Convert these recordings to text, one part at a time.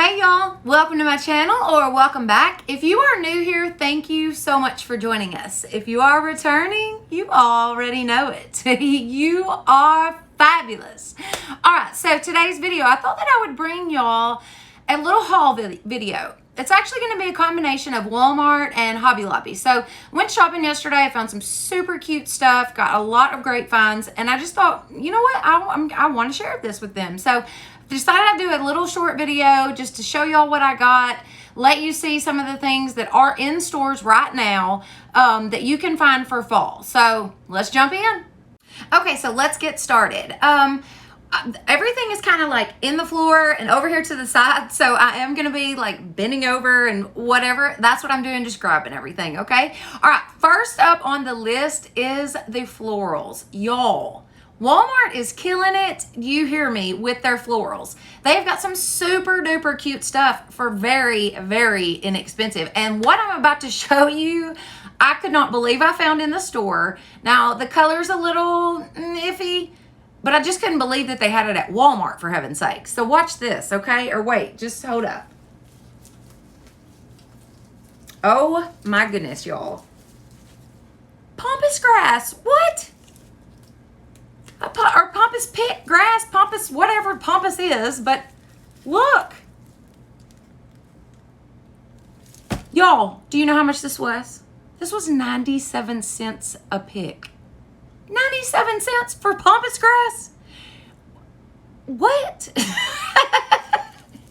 Hey y'all, welcome to my channel or welcome back. If you are new here, thank you so much for joining us. If you are returning, you already know it. You are fabulous. Alright, so today's video, I thought that I would bring y'all a little haul video. It's actually going to be a combination of Walmart and Hobby Lobby. So went shopping yesterday, I found some super cute stuff, got a lot of great finds, and I just thought, you know what, I want to share this with them. So decided I'd do a little short video just to show y'all what I got, let you see some of the things that are in stores right now that you can find for fall. So let's jump in. Okay, so let's get started. Everything is kind of like in the floor and over here to the side, so I am going to be like bending over and whatever. That's what I'm doing, just grabbing everything, okay? All right, first up on the list is the florals. Y'all, Walmart is killing it, you hear me, with their florals. They've got some super duper cute stuff for very, very inexpensive. And what I'm about to show you, I could not believe I found in the store. Now, the color's a little iffy, but I just couldn't believe that they had it at Walmart, for heaven's sake. So watch this, okay? Or wait, just hold up. Oh my goodness, y'all. Pampas grass, what? Or pampas pick grass, pampas, whatever pampas is, but look. Y'all, do you know how much this was? This was 97 cents a pick. 97 cents for pampas grass? What?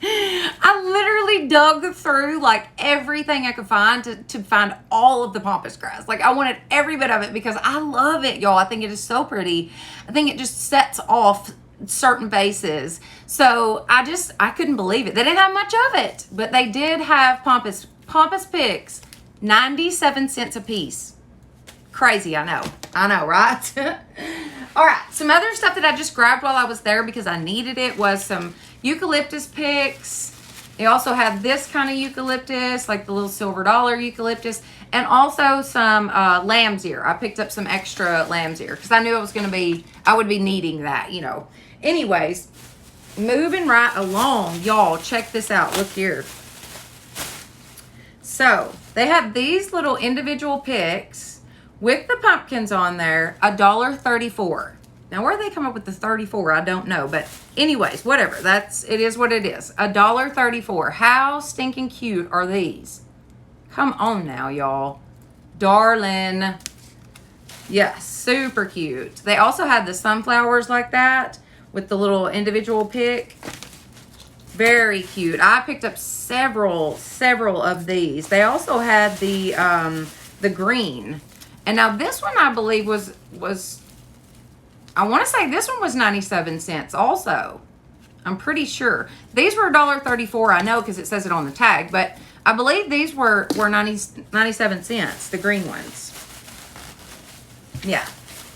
I literally dug through like everything I could find to find all of the pampas grass. Like I wanted every bit of it because I love it, y'all. I think it is so pretty. I think it just sets off certain vases. So I couldn't believe it. They didn't have much of it, but they did have pampas picks, 97 cents a piece. Crazy, I know, right? All right, some other stuff that I just grabbed while I was there because I needed it was some Eucalyptus Picks. They also had this kind of eucalyptus, like the little silver dollar eucalyptus, and also some lamb's ear. I picked up some extra lamb's ear because I knew I would be needing that, you know. Anyways, moving right along, y'all, check this out. Look here. So they have these little individual picks with the pumpkins on there, $1.34. Now, where they come up with the 34, I don't know. But anyways, whatever. It is what it is. $1.34. How stinking cute are these? Come on now, y'all. Darling. Yes, super cute. They also had the sunflowers like that with the little individual pick. Very cute. I picked up several of these. They also had the green. And now this one, I believe, was I want to say this one was 97 cents also. I'm pretty sure. These were $1.34, I know, because it says it on the tag. But I believe these were 97 cents, the green ones. Yeah.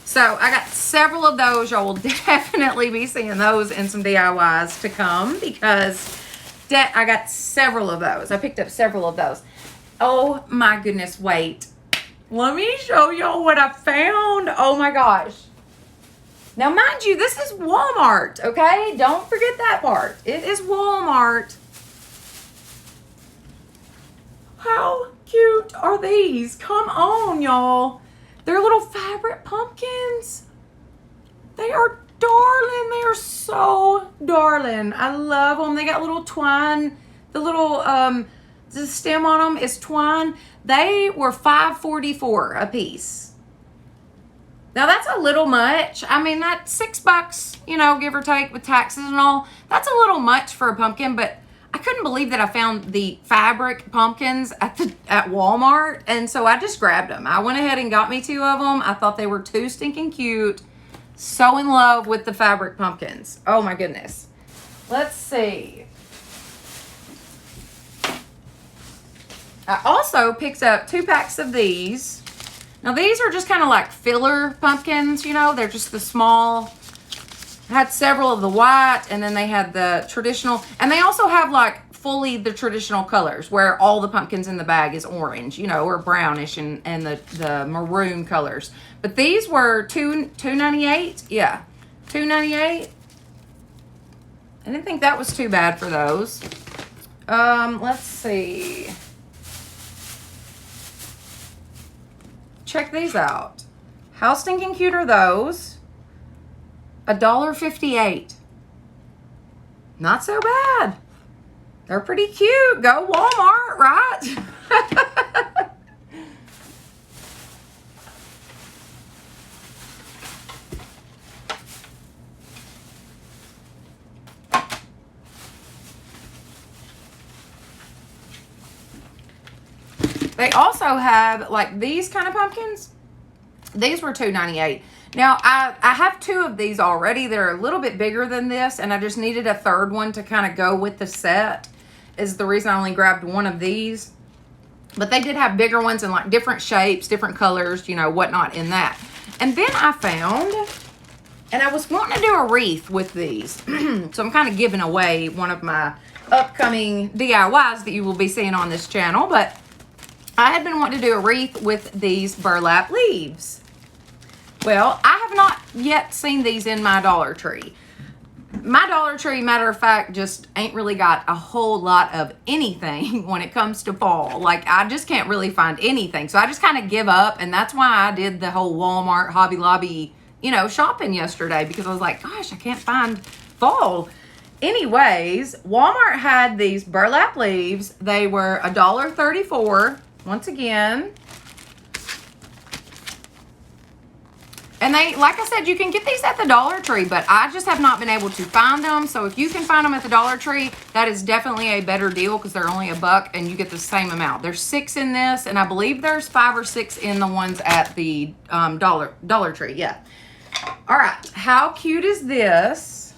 So I got several of those. Y'all will definitely be seeing those in some DIYs to come because I got several of those. I picked up several of those. Oh my goodness, wait. Let me show y'all what I found. Oh my gosh. Now, mind you, this is Walmart, okay? Don't forget that part. It is Walmart. How cute are these? Come on, y'all. They're little fabric pumpkins. They are darling. They are so darling. I love them. They got little twine. The little the stem on them is twine. They were $5.44 a piece. Now that's a little much. I mean, that's $6, you know, give or take with taxes and all. That's a little much for a pumpkin, but I couldn't believe that I found the fabric pumpkins at Walmart, and so I just grabbed them. I went ahead and got me 2 of them. I thought they were too stinking cute. So in love with the fabric pumpkins. Oh my goodness. Let's see. I also picked up 2 packs of these. Now these are just kind of like filler pumpkins, you know. They're just the small. I had several of the white, and then they had the traditional. And they also have like fully the traditional colors where all the pumpkins in the bag is orange, you know, or brownish and the maroon colors. But these were $2.98. Yeah, $2.98. I didn't think that was too bad for those. Let's see. Check these out. How stinking cute are those? $1.58. Not so bad. They're pretty cute. Go Walmart, right? They also have like these kind of pumpkins. These were $2.98. Now, I have two of these already. They're a little bit bigger than this, and I just needed a third one to kind of go with the set, is the reason I only grabbed one of these. But they did have bigger ones in like different shapes, different colors, you know, whatnot in that. And then I found, and I was wanting to do a wreath with these. So I'm kind of giving away one of my upcoming DIYs that you will be seeing on this channel. But I had been wanting to do a wreath with these burlap leaves. Well, I have not yet seen these in my Dollar Tree. My Dollar Tree, matter of fact, just ain't really got a whole lot of anything when it comes to fall. Like, I just can't really find anything. So I just kind of give up, and that's why I did the whole Walmart, Hobby Lobby, you know, shopping yesterday, because I was like, gosh, I can't find fall. Anyways, Walmart had these burlap leaves. They were $1.34, once again. And they, like I said, you can get these at the Dollar Tree, but I just have not been able to find them. So if you can find them at the Dollar Tree, that is definitely a better deal because they're only $1 and you get the same amount. There's 6 in this, and I believe there's 5 or 6 in the ones at the Dollar Tree. Yeah. All right. How cute is this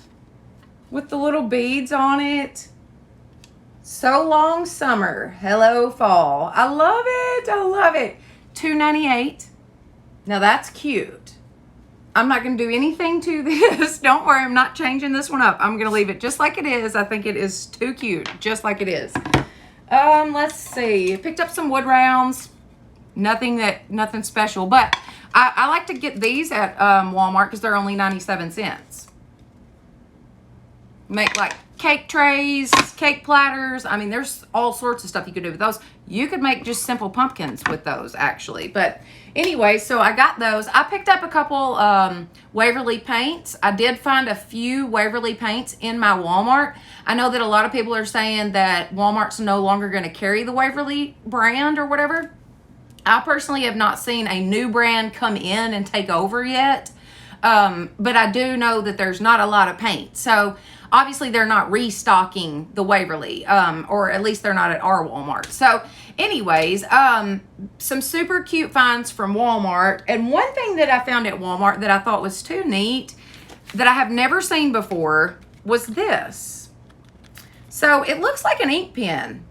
with the little beads on it? So long summer. Hello fall. I love it. I love it. $2.98. Now that's cute. I'm not going to do anything to this. Don't worry, I'm not changing this one up. I'm going to leave it just like it is. I think it is too cute, just like it is. Let's see. Picked up some wood rounds. Nothing special, but I like to get these at Walmart because they're only 97 cents. Make like cake trays, cake platters. I mean, there's all sorts of stuff you could do with those. You could make just simple pumpkins with those, actually. But anyway, so I got those. I picked up a couple Waverly Paints. I did find a few Waverly Paints in my Walmart. I know that a lot of people are saying that Walmart's no longer going to carry the Waverly brand or whatever. I personally have not seen a new brand come in and take over yet. But I do know that there's not a lot of paint. So obviously they're not restocking the Waverly, or at least they're not at our Walmart. So anyways, some super cute finds from Walmart. And one thing that I found at Walmart that I thought was too neat, that I have never seen before, was this. So it looks like an ink pen,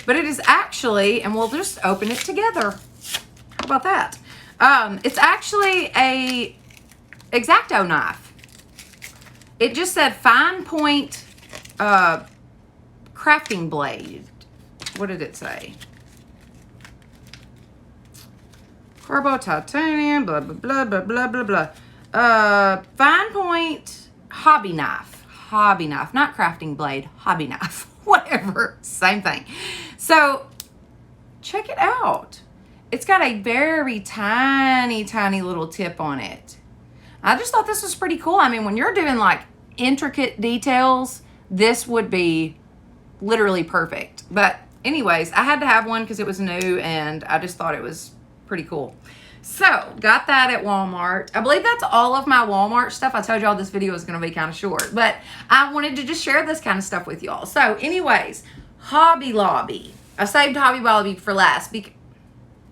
but it is actually, and we'll just open it together. How about that? It's actually a X-Acto knife. It just said fine point crafting blade. What did it say? Carbo titanium, blah, blah, blah, blah, blah, blah, blah. Fine point hobby knife. Hobby knife, not crafting blade, hobby knife. Whatever, same thing. So check it out. It's got a very tiny, tiny little tip on it. I just thought this was pretty cool. I mean, when you're doing like intricate details, this would be literally perfect. But anyways, I had to have one because it was new and I just thought it was pretty cool. So got that at Walmart. I believe that's all of my Walmart stuff. I told y'all this video was going to be kind of short, but I wanted to just share this kind of stuff with y'all. So anyways, Hobby Lobby. I saved Hobby Lobby for last. Did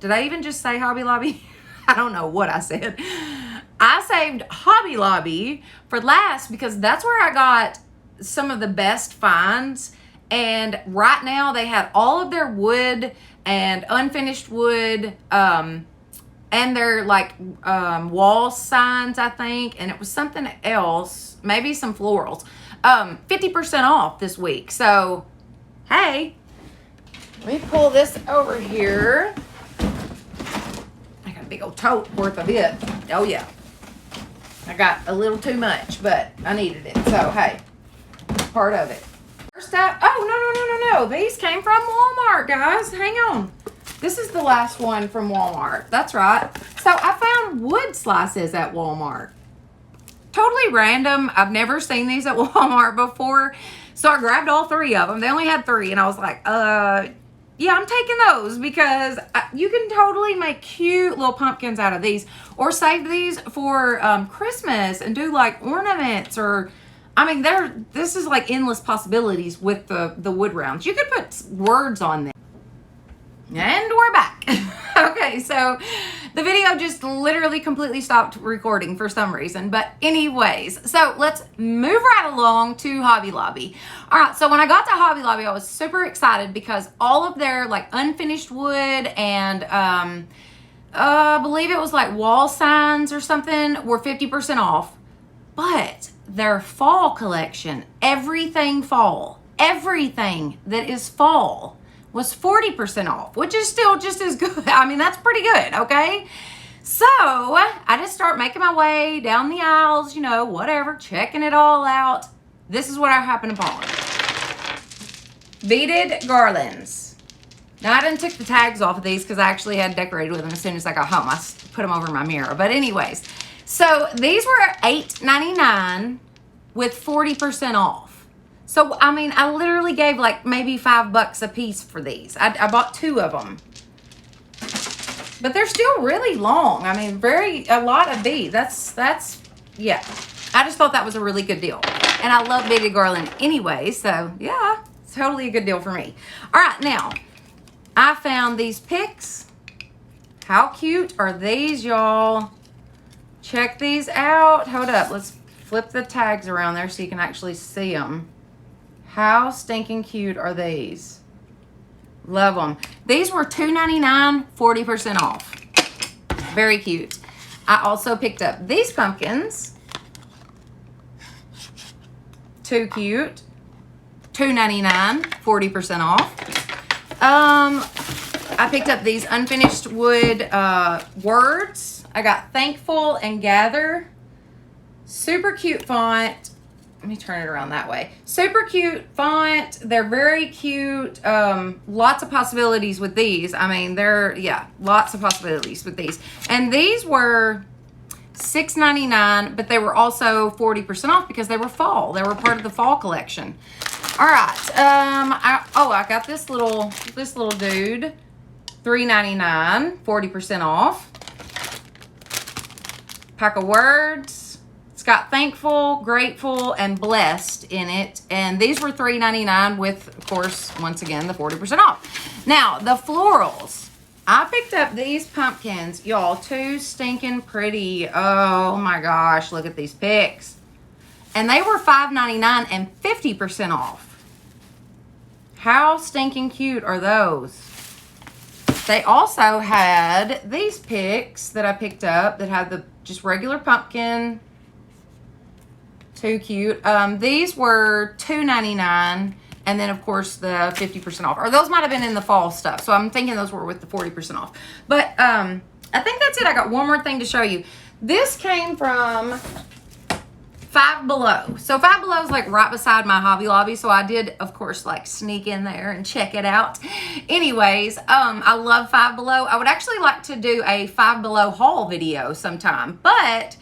I even just say Hobby Lobby? I don't know what I said. I saved Hobby Lobby for last because that's where I got some of the best finds. And right now they had all of their wood and unfinished wood, and their like wall signs, I think. And it was something else, maybe some florals. 50% off this week. So, hey, let me pull this over here. I got a big old tote worth of it. Oh, yeah. I got a little too much, but I needed it. So, hey, part of it. First up, oh, no, these came from Walmart, guys. Hang on. This is the last one from Walmart. That's right. So I found wood slices at Walmart. Totally random. I've never seen these at Walmart before. So I grabbed all 3 of them. They only had 3. And I was like, yeah, I'm taking those because you can totally make cute little pumpkins out of these. Or save these for Christmas and do like ornaments or... I mean, this is like endless possibilities with the wood rounds. You could put words on them. And we're back. Okay, so the video just literally completely stopped recording for some reason. But anyways, so let's move right along to Hobby Lobby. All right, so when I got to Hobby Lobby, I was super excited because all of their like unfinished wood and I believe it was like wall signs or something were 50% off. But their fall collection, everything fall, everything that is fall was 40% off, which is still just as good. I mean, that's pretty good, okay? So I just start making my way down the aisles, you know, whatever, checking it all out. This is what I happened upon. Beaded Garlands. Now, I didn't take the tags off of these because I actually had decorated with them as soon as I got home. I put them over my mirror. But anyways, so these were $8.99 with 40% off. So, I mean, I literally gave like maybe $5 a piece for these. I bought 2 of them. But they're still really long. I mean, a lot of beads. That's, yeah. I just thought that was a really good deal. And I love beaded garland anyway. So, yeah, it's totally a good deal for me. All right, now, I found these picks. How cute are these, y'all? Check these out. Hold up. Let's flip the tags around there so you can actually see them. How stinking cute are these? Love them. These were $2.99, 40% off. Very cute. I also picked up these pumpkins. Too cute. $2.99, 40% off. I picked up these unfinished wood words. I got Thankful and Gather. Super cute font. Let me turn it around that way. Super cute font. They're very cute. Lots of possibilities with these. I mean, yeah, lots of possibilities with these. And these were $6.99, but they were also 40% off because they were fall. They were part of the fall collection. All right. I got this little dude. $3.99, 40% off. Pack of words. It's got Thankful, Grateful, and Blessed in it. And these were $3.99 with, of course, once again, the 40% off. Now, the florals. I picked up these pumpkins. Y'all, too stinking pretty. Oh, my gosh. Look at these picks. And they were $5.99 and 50% off. How stinking cute are those? They also had these picks that I picked up that had the just regular pumpkin. Too cute. These were $2.99, and then of course the 50% off. Or those might have been in the fall stuff. So I'm thinking those were with the 40% off. But I think that's it. I got one more thing to show you. This came from Five Below. So Five Below is like right beside my Hobby Lobby. So I did, of course, like sneak in there and check it out. Anyways, I love Five Below. I would actually like to do a Five Below haul video sometime, but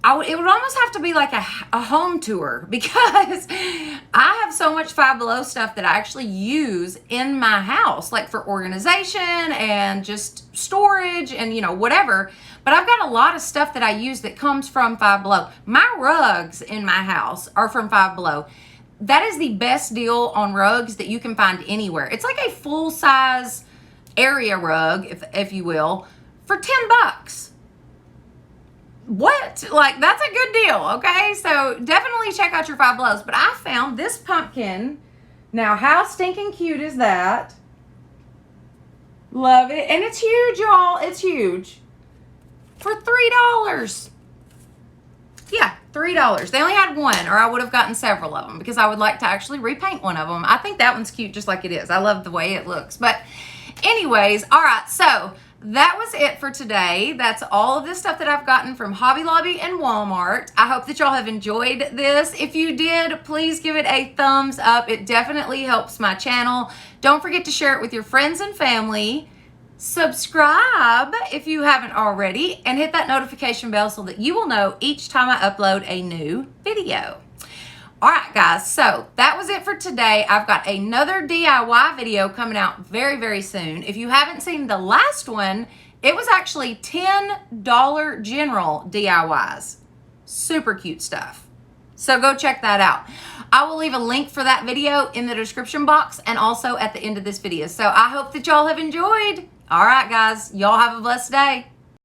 it would almost have to be like a home tour because I have so much Five Below stuff that I actually use in my house, like for organization and just storage and, you know, whatever. But I've got a lot of stuff that I use that comes from Five Below. My rugs in my house are from Five Below. That is the best deal on rugs that you can find anywhere. It's like a full-size area rug, if you will, for $10. What? Like, that's a good deal, okay? So definitely check out your Five Belows. But I found this pumpkin. Now, how stinking cute is that? Love it. And it's huge, y'all. It's huge. For $3. Yeah, $3. They only had one, or I would have gotten several of them because I would like to actually repaint one of them. I think that one's cute just like it is. I love the way it looks. But anyways, all right, so that was it for today. That's all of this stuff that I've gotten from Hobby Lobby and Walmart. I hope that y'all have enjoyed this. If you did, please give it a thumbs up. It definitely helps my channel. Don't forget to share it with your friends and family. Subscribe if you haven't already, and hit that notification bell so that you will know each time I upload a new video. All right, guys, so that was it for today. I've got another DIY video coming out very, very soon. If you haven't seen the last one, it was actually $10 general DIYs. Super cute stuff. So go check that out. I will leave a link for that video in the description box and also at the end of this video. So I hope that y'all have enjoyed. All right, guys, y'all have a blessed day.